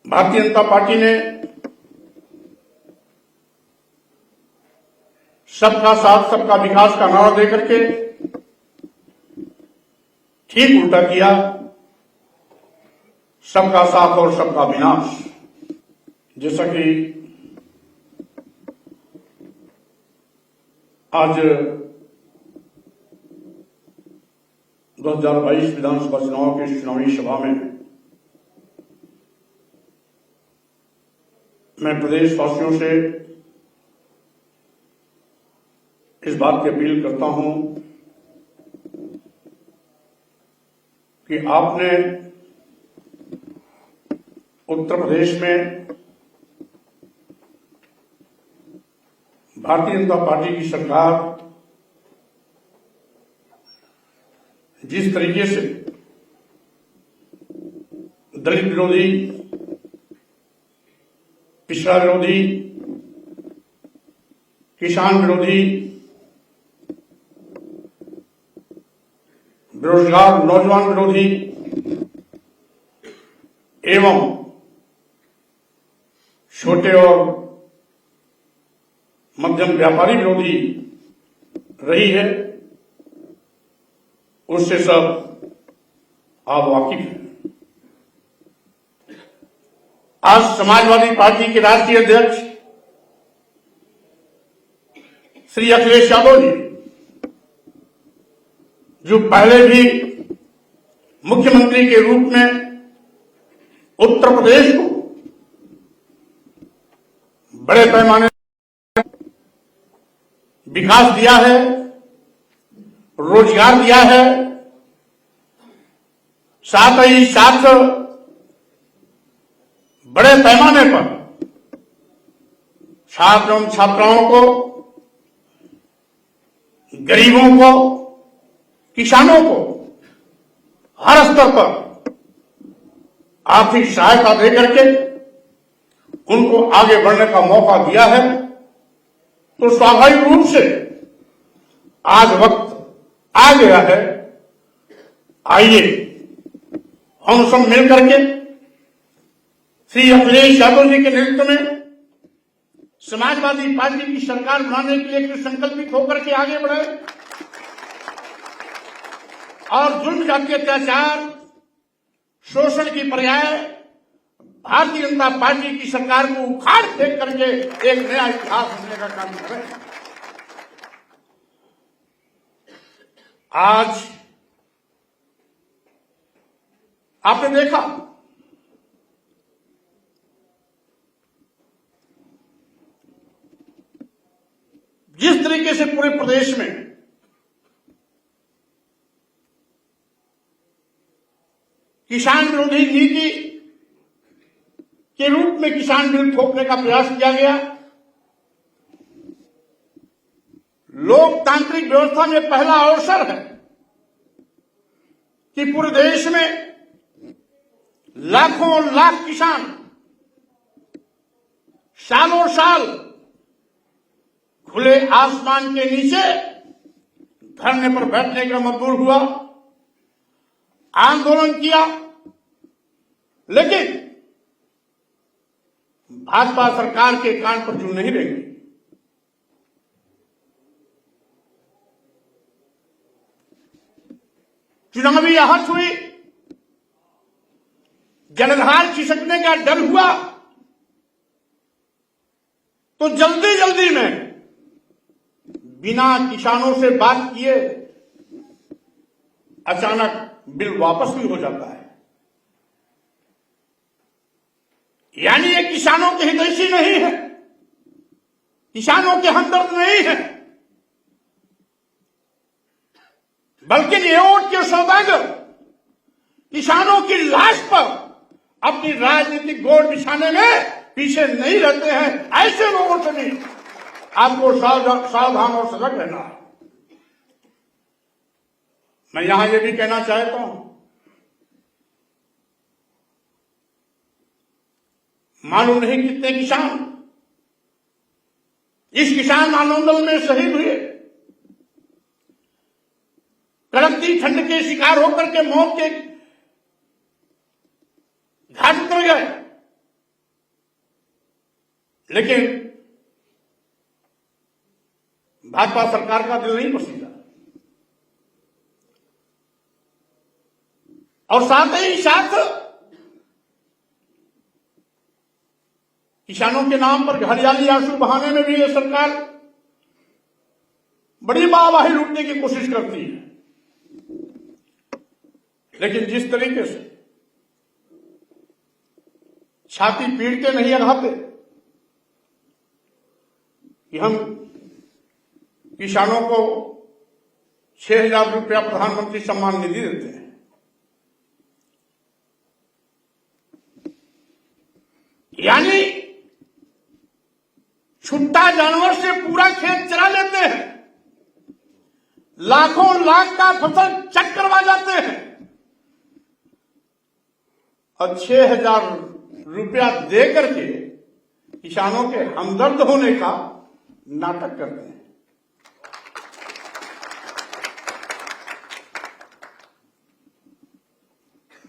Bharatiya Janata party ने सबका साथ सबका विकास का नारा देकर के ठीक उल्टा किया, सबका साथ और सबका विनाश। जैसा कि आज 2022 विधानसभा चुनाव की चुनावी सभा में मैं प्रदेशवासियों से इस बात की अपील करता हूं कि आपने उत्तर प्रदेश में भारतीय जनता पार्टी की सरकार जिस तरीके से दलित विरोधी, पिछड़ा विरोधी, किसान विरोधी, बेरोजगार नौजवान विरोधी एवं छोटे और मध्यम व्यापारी विरोधी रही है, उससे सब आप वाकिफ हैं। आज समाजवादी पार्टी के राष्ट्रीय अध्यक्ष श्री अखिलेश यादव जी, जो पहले भी मुख्यमंत्री के रूप में उत्तर प्रदेश को बड़े पैमाने विकास दिया है, रोजगार दिया है, साथ ही साथ बड़े पैमाने पर छात्र एवं छात्राओं को, गरीबों को, किसानों को हर स्तर पर आर्थिक सहायता देकर के उनको आगे बढ़ने का मौका दिया है। तो स्वाभाविक रूप से आज वक्त आ गया है, आइए हम सब मिलकर के श्री अखिलेश यादव जी के नेतृत्व में समाजवादी पार्टी की सरकार बनाने के लिए संकल्पित होकर के आगे बढ़े और जुल्म, जाति, अत्याचार, शोषण की पर्याय भारतीय जनता पार्टी की सरकार को उखाड़ फेंक करके एक नया इतिहास बनने का काम करें। आज आपने देखा जिस तरीके से पूरे प्रदेश में किसान विरोधी नीति के रूप में किसान बिल थोपने का प्रयास किया गया, लोकतांत्रिक व्यवस्था में पहला अवसर है कि पूरे देश में लाखों लाख किसान सालों साल खुले आसमान के नीचे धरने पर बैठने का मजबूर हुआ, आंदोलन किया, लेकिन भाजपा सरकार के कान पर जू नहीं रहेगी। चुनावी आहत हुई, जलधार खिसकने का डर हुआ, तो जल्दी जल्दी में बिना किसानों से बात किए अचानक बिल वापस भी हो जाता है। यानी ये किसानों के हितैषी नहीं है, किसानों के हमदर्द नहीं है, बल्कि नियोट के सौदागर किसानों की लाश पर अपनी राजनीतिक गोड़ बिछाने में पीछे नहीं रहते हैं। ऐसे लोगों से भी आपको सावधान और सजग रहना है। मैं यहां ये भी कहना चाहता हूं, मालूम नहीं कितने किसान इस किसान आंदोलन में शहीद हुए, कड़कती ठंड के शिकार होकर के मौत के घाट उतर गए। लेकिन भाजपा सरकार का दिल नहीं पसीजा और साथ ही साथ किसानों के नाम पर हरियाली आंसू बहाने में भी ये सरकार बड़ी वाहवाही लूटने की कोशिश करती है। लेकिन जिस तरीके से छाती पीट के नहीं अघाते कि हम किसानों को 6,000 रुपया प्रधानमंत्री सम्मान निधि देते हैं, यानी छुट्टा जानवर से पूरा खेत चरा लेते हैं, लाखों लाख का फसल चट करवा जाते हैं और 6,000 रुपया दे करके किसानों के हमदर्द होने का नाटक करते हैं।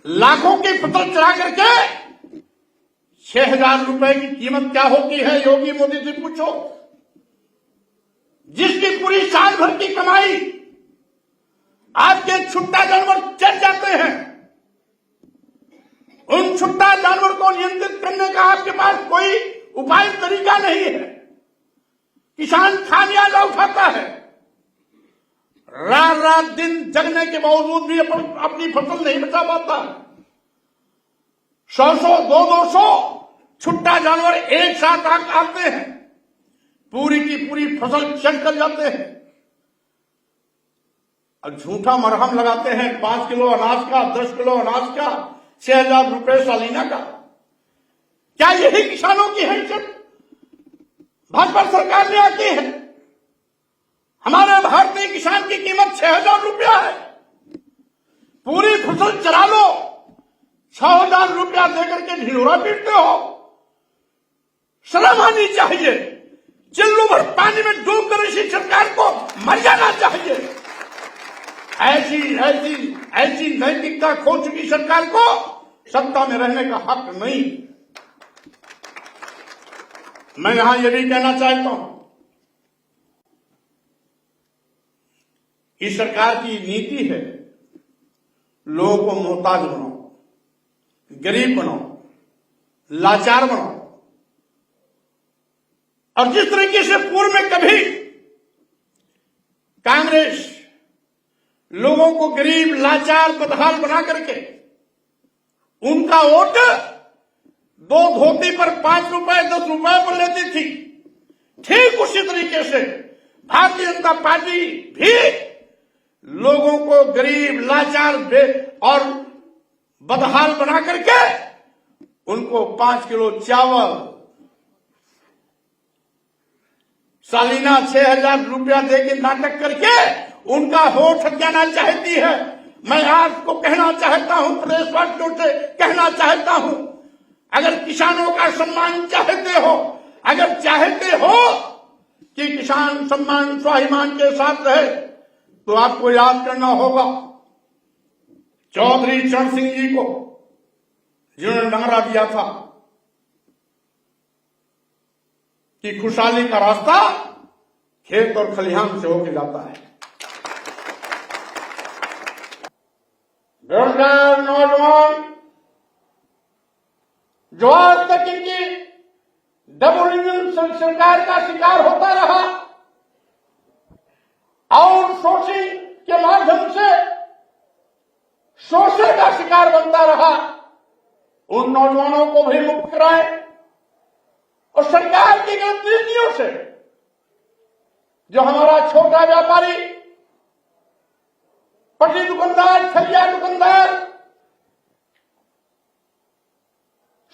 लाखों की फसल चरा करके 6,000 रुपए की कीमत क्या होती है योगी मोदी से पूछो, जिसकी पूरी साल भर की कमाई आपके छुट्टा जानवर चढ़ जाते हैं। उन छुट्टा जानवर को नियंत्रित करने का आपके पास कोई उपाय तरीका नहीं है। किसान खामियाजा उठाता है, रात रात दिन जगने के बावजूद भी अपनी फसल नहीं बचा पाता। 100 200 छुट्टा जानवर एक साथ आते हैं, पूरी की पूरी फसल चढ़ कर जाते हैं और झूठा मरहम लगाते हैं 5 किलो अनाज का, 10 किलो अनाज का, 6,000 रुपए सालीना का। क्या यही किसानों की हैसियत भाजपा सरकार में आती है? हमारे भारतीय किसान की कीमत 6,000 रुपया है, पूरी फसल चरा लो, 6,000 रुपया देकर के ढिंढोरा पीटते हो। शर्म आनी चाहिए, चिल्लू भर पानी में डूबकर इसी सरकार को मर जाना चाहिए। ऐसी ऐसी ऐसी नैतिकता खो चुकी सरकार को सत्ता में रहने का हक नहीं। मैं यहां यह भी कहना चाहता हूं, इस सरकार की नीति है लोगों को मोहताज बनाओ, गरीब बनाओ, लाचार बनाओ। और जिस तरीके से पूर्व में कभी कांग्रेस लोगों को गरीब, लाचार, बदहाल बना करके उनका वोट 2 धोती पर 5 रुपए 10 रुपए पर लेती थी, ठीक उसी तरीके से भारतीय जनता पार्टी भी लोगों को गरीब, लाचार और बदहाल बना करके उनको 5 किलो चावल, सालीना 6,000 रुपया देके नाटक करके उनका वोट हथियाना चाहती है। मैं आपको कहना चाहता हूं, प्रदेशवासियों से कहना चाहता हूं, अगर किसानों का सम्मान चाहते हो, अगर चाहते हो कि किसान सम्मान स्वाभिमान के साथ रहे, तो आपको याद करना होगा चौधरी चरण सिंह जी को, जिन्होंने नारा दिया था कि खुशहाली का रास्ता खेत और खलिहान से होकर जाता है। बेरोजगार नौजवान जो आज तक इनकी डबल इंजन सरकार का शिकार होता रहा और शोषण के माध्यम से शोषण का शिकार बनता रहा, उन नौजवानों को भी मुक्त कराए और सरकार की गतिविधियों से जो हमारा छोटा व्यापारी, पटरी दुकानदार, ठगिया दुकानदार,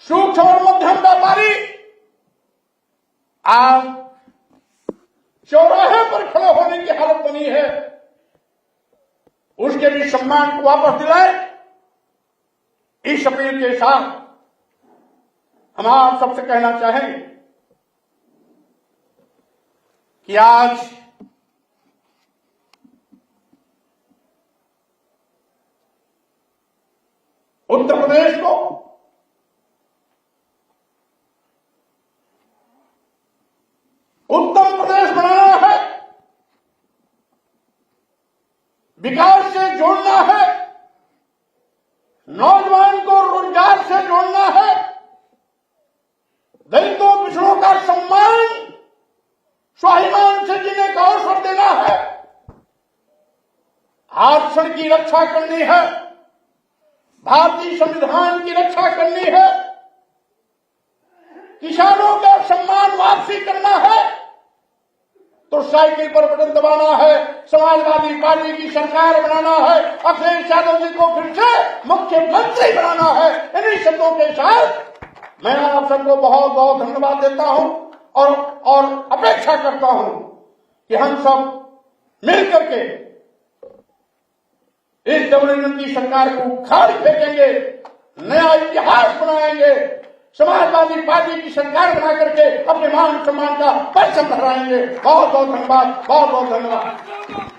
सूक्ष्म और मध्यम व्यापारी आज चौराहे पर खड़े होने की हालत बनी है, उसके भी सम्मान को वापस दिलाए। इस अपील के साथ हम आप सबसे कहना चाहेंगे कि आज उत्तर प्रदेश को विकास से जोड़ना है, नौजवान को रोजगार से जोड़ना है, दलितों पिछड़ों का सम्मान स्वाभिमान से जीने का अवसर देना है, आरक्षण की रक्षा करनी है, भारतीय संविधान की रक्षा करनी है, किसानों का सम्मान वापसी करना है, तो साइकिल पर बटन दबाना है, समाजवादी पार्टी की सरकार बनाना है, अखिलेश यादव जी को फिर से मुख्यमंत्री बनाना है। इन्हीं शब्दों के साथ मैं आप सबको बहुत बहुत धन्यवाद देता हूं और अपेक्षा करता हूं कि हम सब मिलकर के इस डबल की सरकार को उखाड़ फेंकेंगे, नया इतिहास बनाएंगे, समाजवादी पार्टी की सरकार बना करके अपने मान सम्मान का परचम लहराएंगे। बहुत बहुत धन्यवाद, बहुत बहुत धन्यवाद।